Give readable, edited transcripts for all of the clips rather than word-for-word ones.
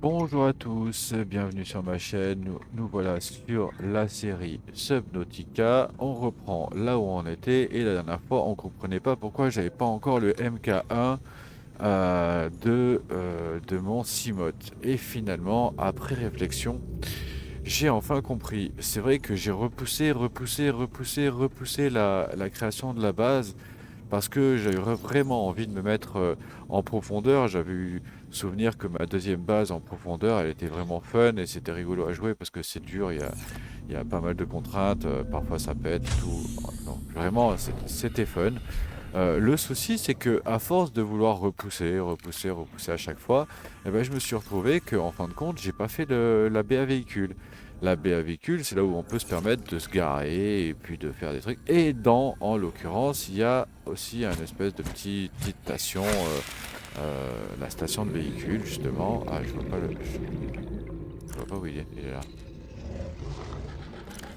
Bonjour à tous, bienvenue sur ma chaîne. Nous voilà sur la série Subnautica. On reprend là où on était et la dernière fois on comprenait pas pourquoi j'avais pas encore le MK1 de mon Cimote. Et finalement, après réflexion, j'ai enfin compris. C'est vrai que j'ai repoussé la création de la base parce que j'avais vraiment envie de me mettre en profondeur. J'avais eu souvenir que ma deuxième base en profondeur, elle était vraiment fun et c'était rigolo à jouer parce que c'est dur, il y a pas mal de contraintes, parfois ça pète, tout. Donc vraiment, c'était fun. Le souci, c'est que à force de vouloir repousser à chaque fois, eh ben, je me suis retrouvé que, en fin de compte, j'ai pas fait la baie à véhicule. La baie à véhicule, c'est là où on peut se permettre de se garer et puis de faire des trucs. Et en l'occurrence, il y a aussi un espèce de petite station, la station de véhicule, justement. Ah, je vois pas où il est. Il est là.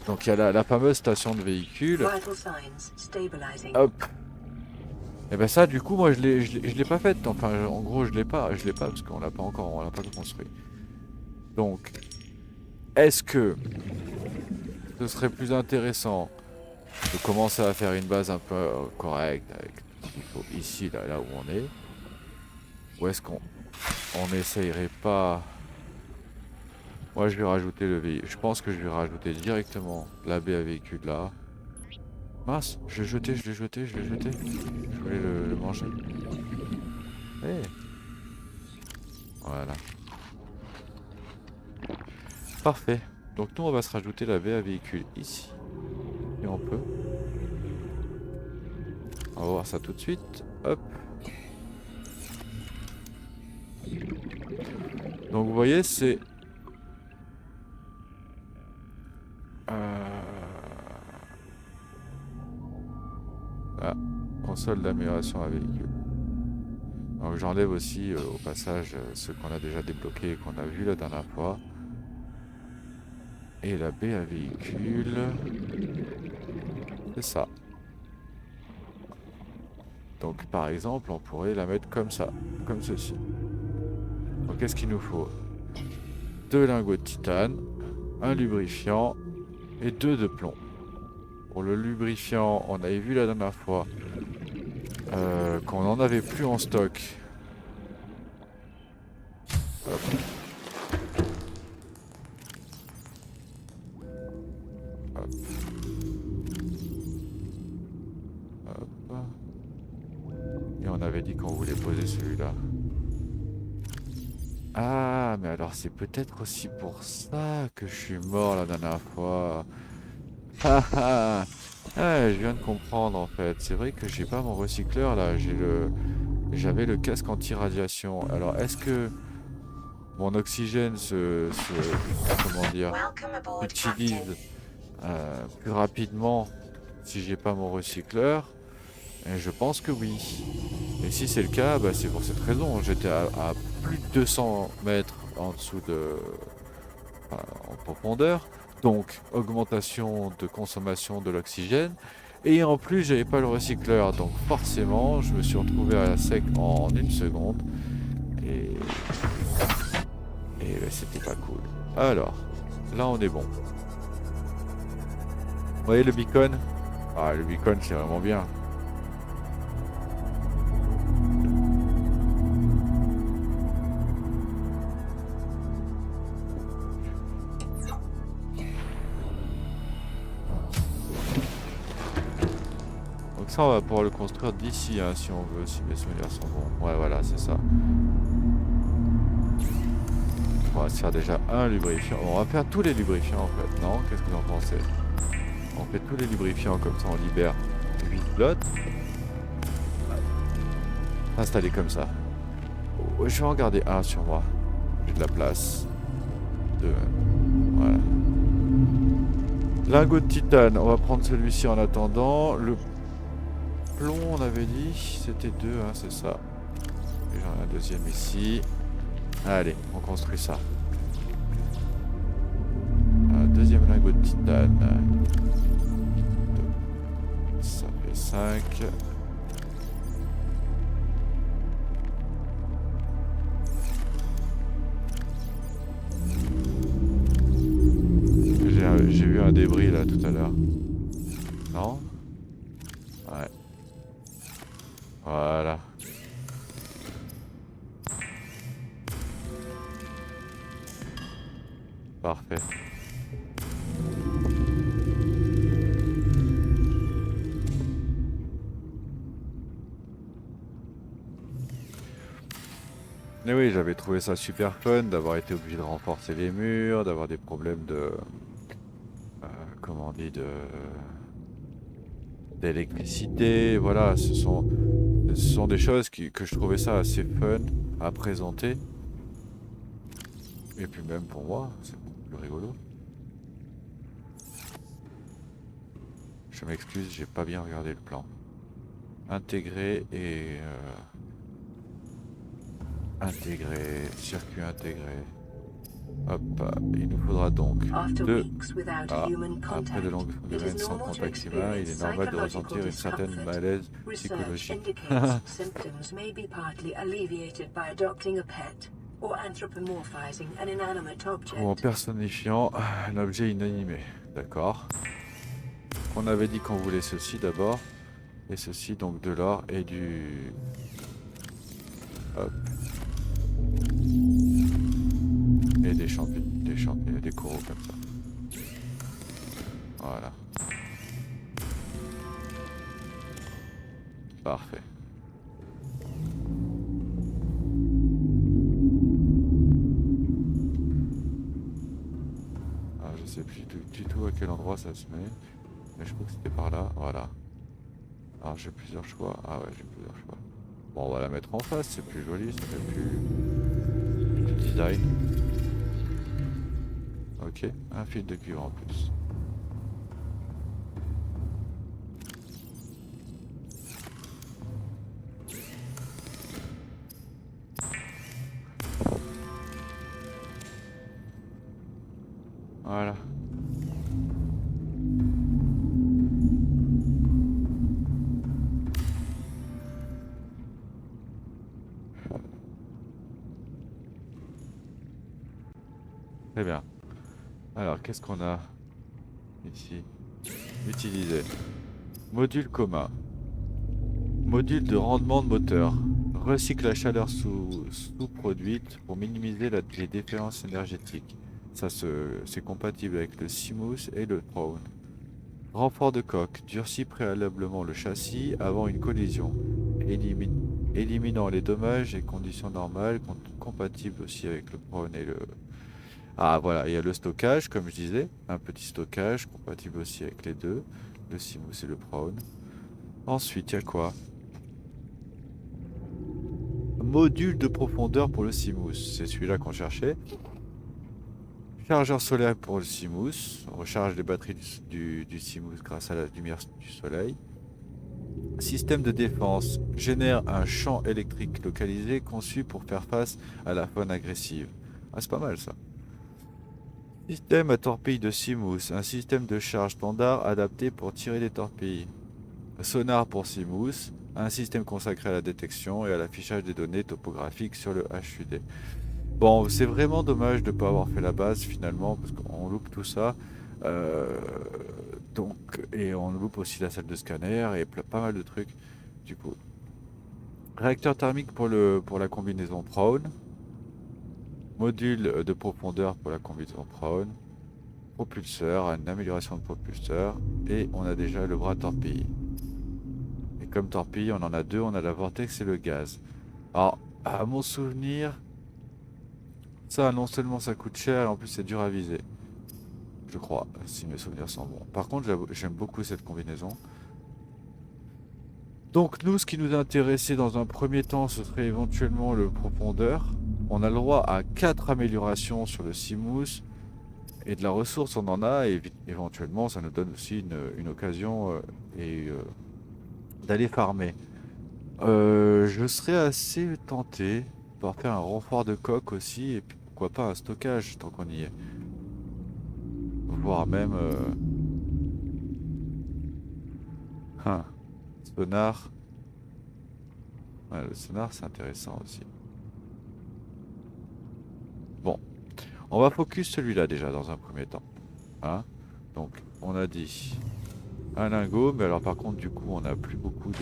Donc il y a la fameuse station de véhicule. Vital signs stabilizing. Hop. Et ben ça, du coup, moi, je l'ai pas faite. Enfin, en gros, je l'ai pas parce qu'on l'a pas encore, on l'a pas construit. Donc, est-ce que ce serait plus intéressant de commencer à faire une base un peu correcte avec tout ce qu'il faut ici, là où on est, ou est-ce qu'on n'essayerait pas? Moi, je vais rajouter le véhicule. Je pense que je vais rajouter directement la baie à véhicule là. Mince, je l'ai jeté. Je voulais le manger. Eh, voilà. Parfait. Donc nous, on va se rajouter la baie à véhicule ici. Et on peut. On va voir ça tout de suite. Hop. Donc vous voyez, c'est... Ah, console d'amélioration à véhicule. Donc j'enlève aussi au passage ceux qu'on a déjà débloqués et qu'on a vu la dernière fois. Et la baie à véhicule... C'est ça. Donc par exemple, on pourrait la mettre comme ça. Comme ceci. Donc qu'est-ce qu'il nous faut? 2 lingots de titane, un lubrifiant et 2 de plomb. Pour le lubrifiant, on avait vu la dernière fois qu'on n'en avait plus en stock. Hop. Hop. Hop. Et on avait dit qu'on voulait poser celui-là. Ah, mais alors c'est peut-être aussi pour ça que je suis mort la dernière fois. Ah ah. Ah, je viens de comprendre en fait. C'est vrai que j'ai pas mon recycleur là. J'avais le casque anti-radiation. Alors est-ce que mon oxygène comment dire, Welcome aboard, utilise Captain. plus rapidement si j'ai pas mon recycleur? Et je pense que oui. Et si c'est le cas, bah, c'est pour cette raison. J'étais à plus de 200 mètres en dessous de, en profondeur. Donc, augmentation de consommation de l'oxygène. Et en plus, j'avais pas le recycleur. Donc, forcément, je me suis retrouvé à sec en une seconde. Et, et c'était pas cool. Alors, là, on est bon. Vous voyez le beacon? Ah, le beacon, c'est vraiment bien. Donc ça, on va pouvoir le construire d'ici, hein, si on veut, si mes souvenirs sont bons. Ouais, voilà, c'est ça. On va se faire déjà un lubrifiant. On va faire tous les lubrifiants, en fait, non? Qu'est-ce que vous en pensez? On fait tous les lubrifiants, comme ça, on libère 8 slots. Installé comme ça. Oh, je vais en garder un sur moi. J'ai de la place. Deux. Voilà. Lingot de titane, on va prendre celui-ci en attendant. Le plomb, on avait dit, c'était 2, hein, c'est ça. Et j'en ai un deuxième ici. Allez, on construit ça. Un deuxième lingot de titane. Ça fait 5. bruit là tout à l'heure. Non? Ouais. Voilà. Parfait. Mais oui, j'avais trouvé ça super fun d'avoir été obligé de renforcer les murs, d'avoir des problèmes de... comment on dit, d'électricité. Voilà, ce sont des choses que je trouvais ça assez fun à présenter. Et puis même pour moi, c'est beaucoup plus rigolo. Je m'excuse, j'ai pas bien regardé le plan. Intégrer et... intégrer, circuit intégré. Hop, il nous faudra donc After deux... weeks without Ah, human après de contact, longues it is semaines sans normal to contact humain, il experience est normal de psychological ressentir une certaine discomfort. malaise Research psychologique. indicates symptoms may be partly alleviated by adopting a pet or anthropomorphizing an inanimate Ou en object. personnifiant un objet inanimé. D'accord. On avait dit qu'on voulait ceci d'abord. Et ceci, donc de l'or et du... Hop. Et des champignons, des coraux comme ça. Voilà. Parfait. Ah, je sais plus du tout à quel endroit ça se met. Mais je crois que c'était par là. Voilà. Alors j'ai plusieurs choix. Ah ouais, j'ai plusieurs choix. Bon, on va la mettre en face, c'est plus joli, ça fait plus design. Ok, un fil de cuivre en plus. Voilà. Très bien. Alors, qu'est-ce qu'on a ici? Utiliser. Module commun. Module de rendement de moteur. Recycle la chaleur sous-produite pour minimiser les différences énergétiques. Ça, c'est compatible avec le CMOS et le Brown. Renfort de coque. Durcit préalablement le châssis avant une collision. Éliminant les dommages et conditions normales, compatible aussi avec le Brown et le... Ah voilà, il y a le stockage, comme je disais. Un petit stockage, compatible aussi avec les deux. Le CMOS et le Brown. Ensuite, il y a quoi? Module de profondeur pour le CMOS, c'est celui-là qu'on cherchait. Chargeur solaire pour le CMOS, on recharge les batteries du CMOS grâce à la lumière du soleil. Système de défense, génère un champ électrique localisé conçu pour faire face à la faune agressive. Ah, c'est pas mal ça. Système à torpille de CMOS, un système de charge standard adapté pour tirer des torpilles. Sonar pour CMOS, un système consacré à la détection et à l'affichage des données topographiques sur le HUD. Bon, c'est vraiment dommage de ne pas avoir fait la base finalement, parce qu'on loupe tout ça. Euh, donc, et on loupe aussi la salle de scanner et pas mal de trucs. Du coup, réacteur thermique pour la combinaison Brown. Module de profondeur pour la combinaison Brown. Propulseur, une amélioration de propulseur. Et on a déjà le bras torpille. Et comme torpille, on en a deux, on a la vortex et le gaz. Alors, à mon souvenir, ça non seulement ça coûte cher, en plus c'est dur à viser. Je crois, si mes souvenirs sont bons. Par contre, j'aime beaucoup cette combinaison. Donc nous, ce qui nous intéressait dans un premier temps, ce serait éventuellement le profondeur. On a le droit à 4 améliorations sur le CMOS. Et de la ressource, on en a. Et éventuellement, ça nous donne aussi une occasion d'aller farmer. Je serais assez tenté par faire un renfort de coque aussi. Et puis pourquoi pas un stockage tant qu'on y est. Voire même... hein, sonar. Ouais, le sonar, c'est intéressant aussi. Bon, on va focus celui-là déjà dans un premier temps. Hein. Donc on a dit un lingot, mais alors par contre du coup on n'a plus beaucoup de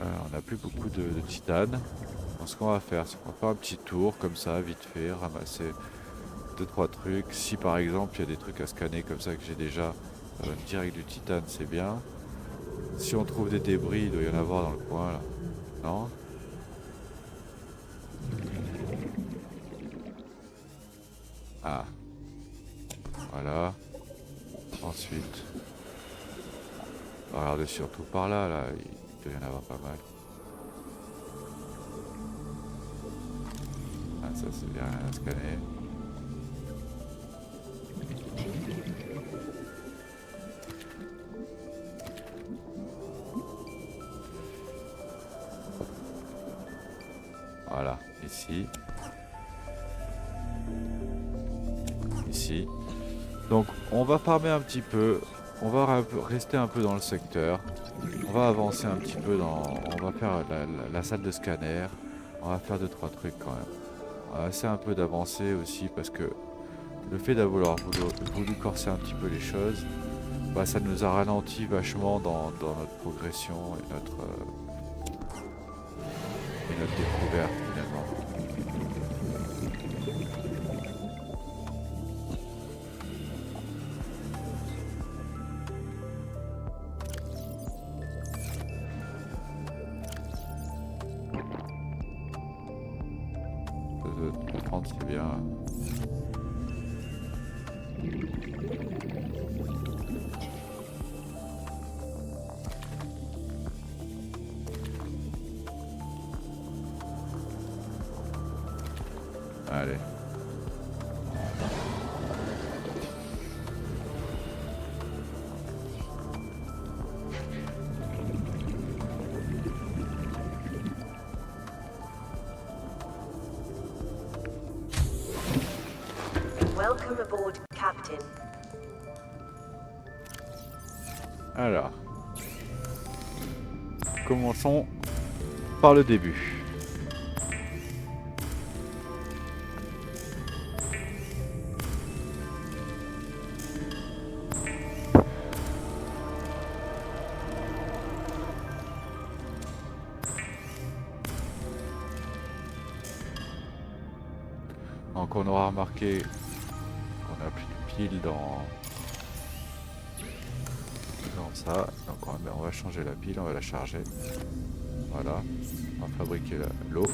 de titane. Donc ce qu'on va faire, c'est qu'on va faire un petit tour comme ça, vite fait, ramasser deux trois trucs. Si par exemple il y a des trucs à scanner comme ça que j'ai déjà, direct du titane, c'est bien. Si on trouve des débris, il doit y en avoir dans le coin là. Non? Ah, voilà. Ensuite, regardez surtout par là, il doit y en avoir pas mal. Ah, ça c'est bien à scanner. Voilà, ici. Ici. Donc on va farmer un petit peu. On va rester un peu dans le secteur. On va avancer un petit peu dans... On va faire la salle de scanner. On va faire deux trois trucs quand même. On va essayer un peu d'avancer aussi parce que le fait d'avoir voulu corser un petit peu les choses, bah, ça nous a ralenti vachement dans notre progression et notre découverte finalement. De 30 c'est bien. Allez. Welcome aboard, Captain. Alors. Commençons par le début. Donc on aura remarqué qu'on a plus de piles dans ça. Donc on va changer la pile, on va la charger. Voilà. On va fabriquer l'eau.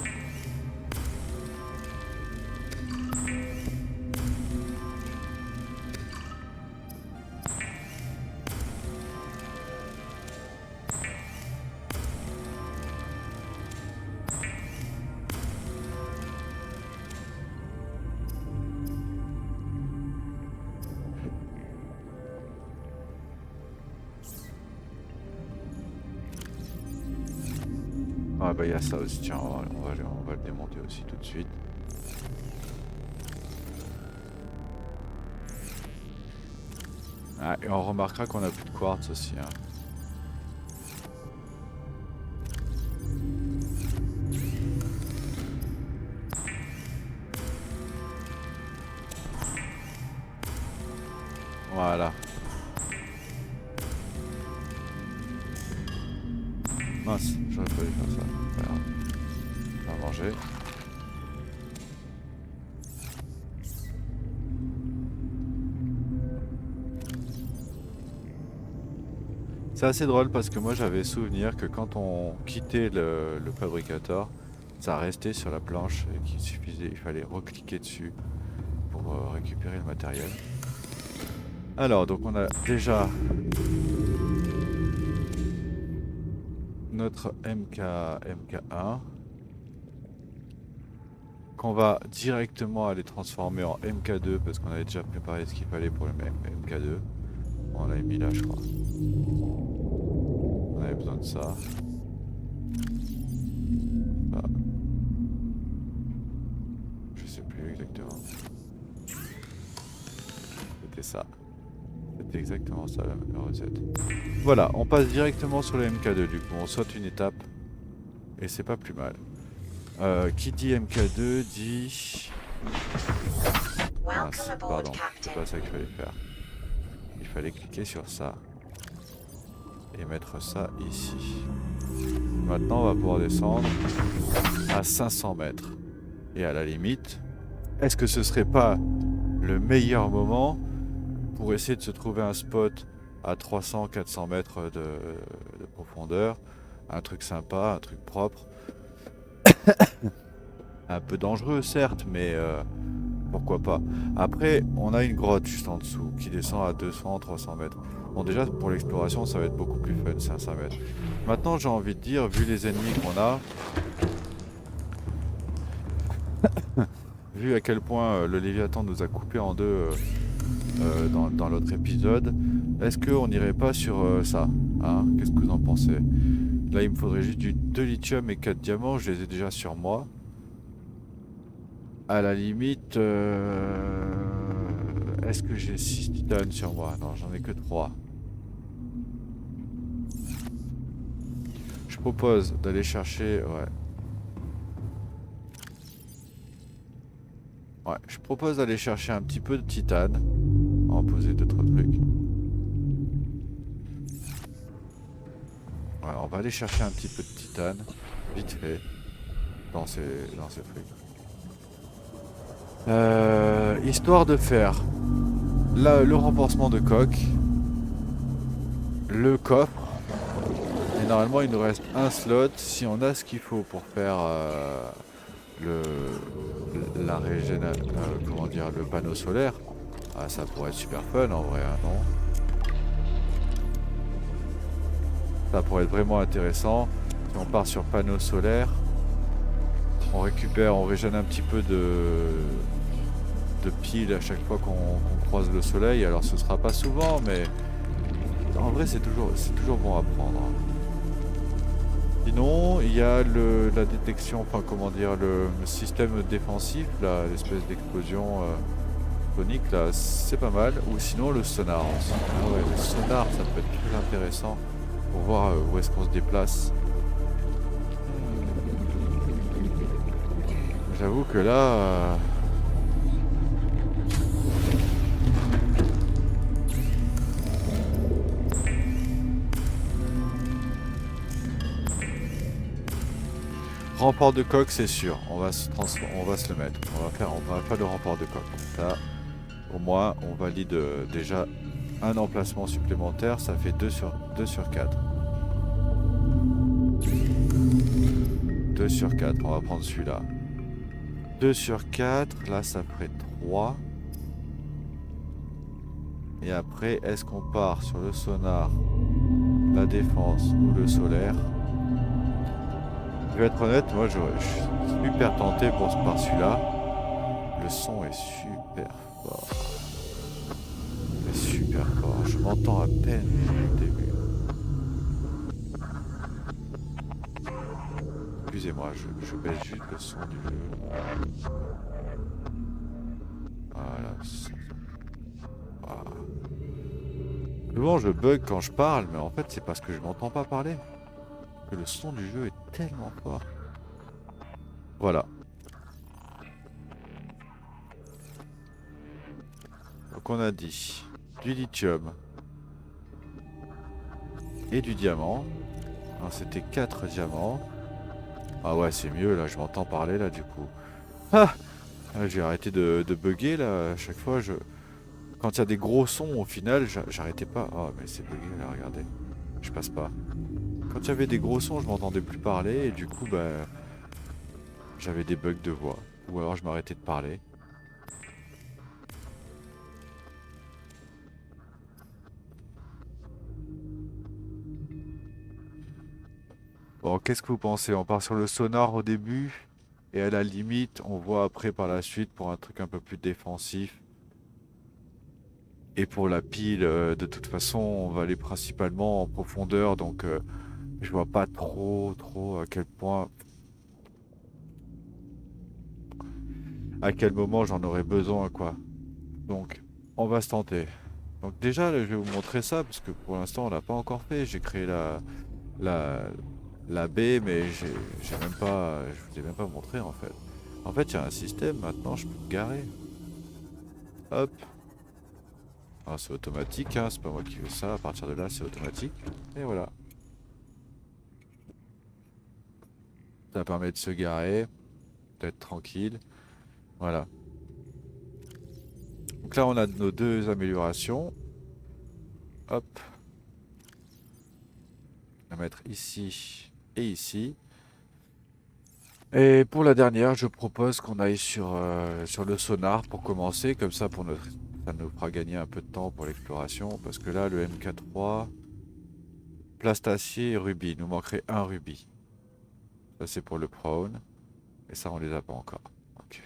Ah bah il y a ça aussi, tiens, on va le démonter aussi tout de suite. Ah, et on remarquera qu'on a plus de quartz aussi. Hein. Voilà. Mince, j'aurais pas dû faire ça. Voilà. On va manger. C'est assez drôle parce que moi j'avais souvenir que quand on quittait le fabricateur, ça restait sur la planche et qu'il suffisait, il fallait recliquer dessus pour récupérer le matériel. Alors donc on a déjà notre MK1 qu'on va directement aller transformer en MK2 parce qu'on avait déjà préparé ce qu'il fallait pour le MK2. On l'a mis là je crois. On avait besoin de ça. Ah. Je sais plus exactement. C'était ça. C'était exactement ça la recette. Voilà, on passe directement sur le MK2 du coup. On saute une étape. Et c'est pas plus mal. Qui dit MK2 dit... Mince, pardon, c'est pas ça qu'il fallait faire. Il fallait cliquer sur ça. Et mettre ça ici. Maintenant, on va pouvoir descendre à 500 mètres. Et à la limite, est-ce que ce serait pas le meilleur moment pour essayer de se trouver un spot à 300-400 mètres de profondeur? Un truc sympa, un truc propre. Un peu dangereux, certes, mais pourquoi pas. Après, on a une grotte juste en dessous qui descend à 200-300 mètres. Bon, déjà, pour l'exploration, ça va être beaucoup plus fun, 500 mètres. Maintenant, j'ai envie de dire, vu les ennemis qu'on a, vu à quel point le Léviathan nous a coupé en deux dans l'autre épisode, est-ce qu'on n'irait pas sur ça, hein? Qu'est-ce que vous en pensez? Là, il me faudrait juste 2 lithium et 4 diamants, je les ai déjà sur moi. À la limite, est-ce que j'ai 6 titanes sur moi? Non, j'en ai que 3. Je propose d'aller chercher... Ouais, je propose d'aller chercher un petit peu de titane. On va poser 2-3 trucs. Ouais, on va aller chercher un petit peu de titane, vite fait, dans ces trucs. Histoire de faire le renforcement de coque, le coffre, et normalement il nous reste un slot si on a ce qu'il faut pour faire la comment dire, le panneau solaire. Ah, ça pourrait être super fun en vrai, hein, non? Ça pourrait être vraiment intéressant. Si on part sur panneau solaire, on régène un petit peu de piles à chaque fois qu'on croise le soleil. Alors ce sera pas souvent, mais en vrai c'est toujours bon à prendre. Sinon, il y a la détection, enfin comment dire, le système défensif, là, l'espèce d'explosion sonique, là, c'est pas mal. Ou sinon le sonar aussi. Ah ouais, le sonar, ça peut être très intéressant pour voir où est-ce qu'on se déplace. J'avoue que là... Rempart de coque, c'est sûr. On va se le mettre. On va faire le rempart de coque. Ça, au moins, on valide déjà un emplacement supplémentaire. Ça fait 2 sur 4. 2 sur 4. On va prendre celui-là. 2 sur 4. Là, ça ferait 3. Et après, est-ce qu'on part sur le sonar, la défense ou le solaire? Je vais être honnête, moi je suis super tenté par celui-là. Le son est super fort. Il est super fort. Je m'entends à peine au début. Excusez-moi, je baisse juste le son du jeu. Voilà. Voilà. Souvent je bug quand je parle, mais en fait c'est parce que je m'entends pas parler. Que le son du jeu est tellement fort. Voilà. Donc on a dit du lithium et du diamant. C'était 4 diamants. Ah ouais, c'est mieux là, je m'entends parler là du coup. Ah, j'ai arrêté de bugger là, à chaque fois quand il y a des gros sons au final, j'arrêtais pas. Oh mais c'est bugué là, regardez. Je passe pas. Quand il y avait des gros sons, je m'entendais plus parler et du coup bah j'avais des bugs de voix. Ou alors je m'arrêtais de parler. Bon, qu'est-ce que vous pensez? On part sur le sonar au début et à la limite, on voit après par la suite pour un truc un peu plus défensif. Et pour la pile, de toute façon, on va aller principalement en profondeur, donc je vois pas trop à quel moment j'en aurais besoin, quoi. Donc, on va se tenter. Donc déjà, là, je vais vous montrer ça, parce que pour l'instant, on l'a pas encore fait. J'ai créé la, la baie, mais j'ai même pas, je vous ai même pas montré, en fait. En fait, il y a un système, maintenant, je peux me garer. Hop. Alors c'est automatique, hein, c'est pas moi qui fais ça. À partir de là, c'est automatique. Et voilà. Ça permet de se garer, d'être tranquille. Voilà. Donc là, on a nos deux améliorations. Hop. On va mettre ici et ici. Et pour la dernière, je propose qu'on aille sur le sonar pour commencer. Comme ça, ça nous fera gagner un peu de temps pour l'exploration. Parce que là, le MK3, plastacier et rubis. Il nous manquerait un rubis. Ça, c'est pour le prone. Et ça, on les a pas encore. Ok.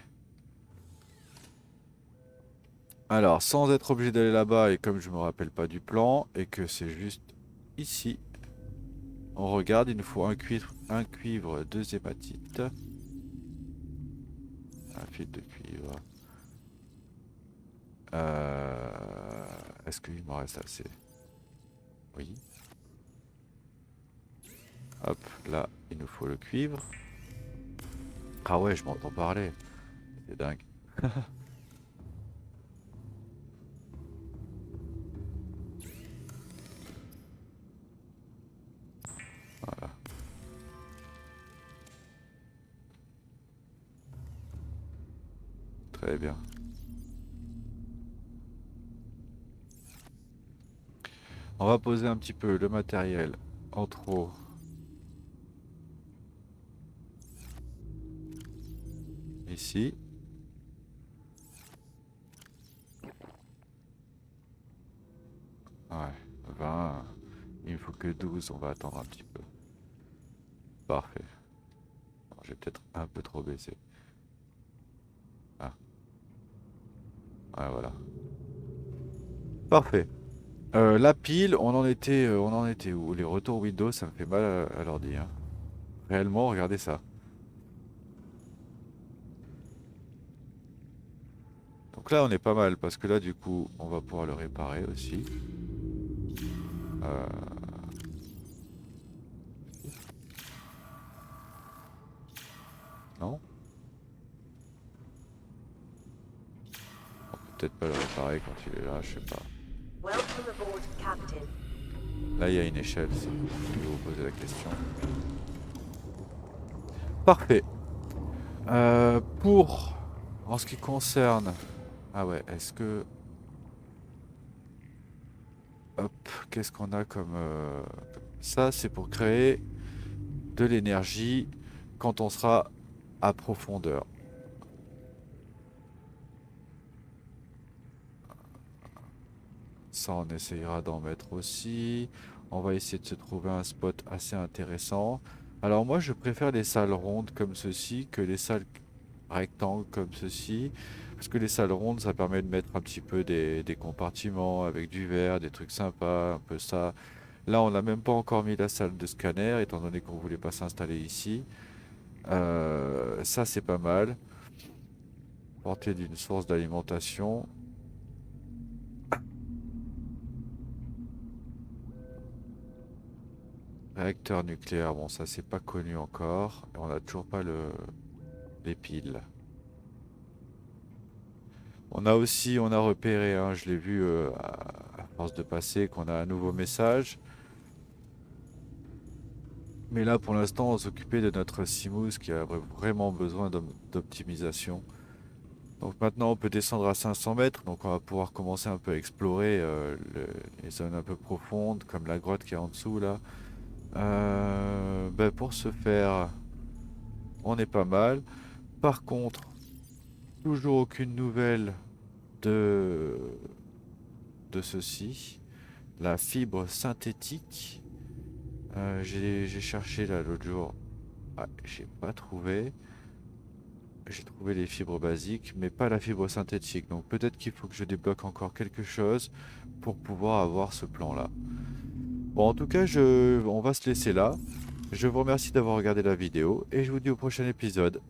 Alors, sans être obligé d'aller là-bas, et comme je me rappelle pas du plan, et que c'est juste ici, on regarde, il nous faut un cuivre, deux hématites, un fil de cuivre. Est-ce qu'il m'en reste assez? Oui. Hop, là, il nous faut le cuivre. Ah ouais, je m'entends parler. C'est dingue. Voilà, très bien. On va poser un petit peu le matériel en trop ici. Ouais, 20. Il me faut que 12, on va attendre un petit peu. Parfait. Alors, j'ai peut-être un peu trop baissé. Ah, ouais, voilà. Parfait. La pile, on en était où? Les retours Windows, ça me fait mal à l'ordi, hein. Réellement, regardez ça. Donc là, on est pas mal parce que là, du coup, on va pouvoir le réparer aussi. Euh, non? On peut peut-être pas le réparer quand il est là, je sais pas. Welcome aboard, Captain. Là, il y a une échelle, si vous vous posez la question. Parfait. En ce qui concerne... Ah ouais, est-ce que... Hop, qu'est-ce qu'on a comme... Ça, c'est pour créer de l'énergie quand on sera à profondeur. Ça, on essayera d'en mettre aussi. On va essayer de se trouver un spot assez intéressant. Alors moi, je préfère les salles rondes comme ceci que les salles rectangles comme ceci. Parce que les salles rondes, ça permet de mettre un petit peu des compartiments avec du verre, des trucs sympas, un peu ça. Là, on n'a même pas encore mis la salle de scanner, étant donné qu'on voulait pas s'installer ici. Ça, c'est pas mal. Portée d'une source d'alimentation. Réacteur nucléaire, bon ça c'est pas connu encore. Et on n'a toujours pas les piles. On a repéré, hein, je l'ai vu à force de passer, qu'on a un nouveau message. Mais là pour l'instant on s'occupait de notre Simous qui a vraiment besoin d'optimisation. Donc maintenant on peut descendre à 500 mètres, donc on va pouvoir commencer un peu à explorer les zones un peu profondes, comme la grotte qui est en dessous là. Ben, pour ce faire, on est pas mal. Par contre, toujours aucune nouvelle de, de ceci. La fibre synthétique. J'ai cherché là l'autre jour. Ah, j'ai pas trouvé. J'ai trouvé les fibres basiques, mais pas la fibre synthétique. Donc peut-être qu'il faut que je débloque encore quelque chose pour pouvoir avoir ce plan-là. Bon, en tout cas, on va se laisser là. Je vous remercie d'avoir regardé la vidéo et je vous dis au prochain épisode.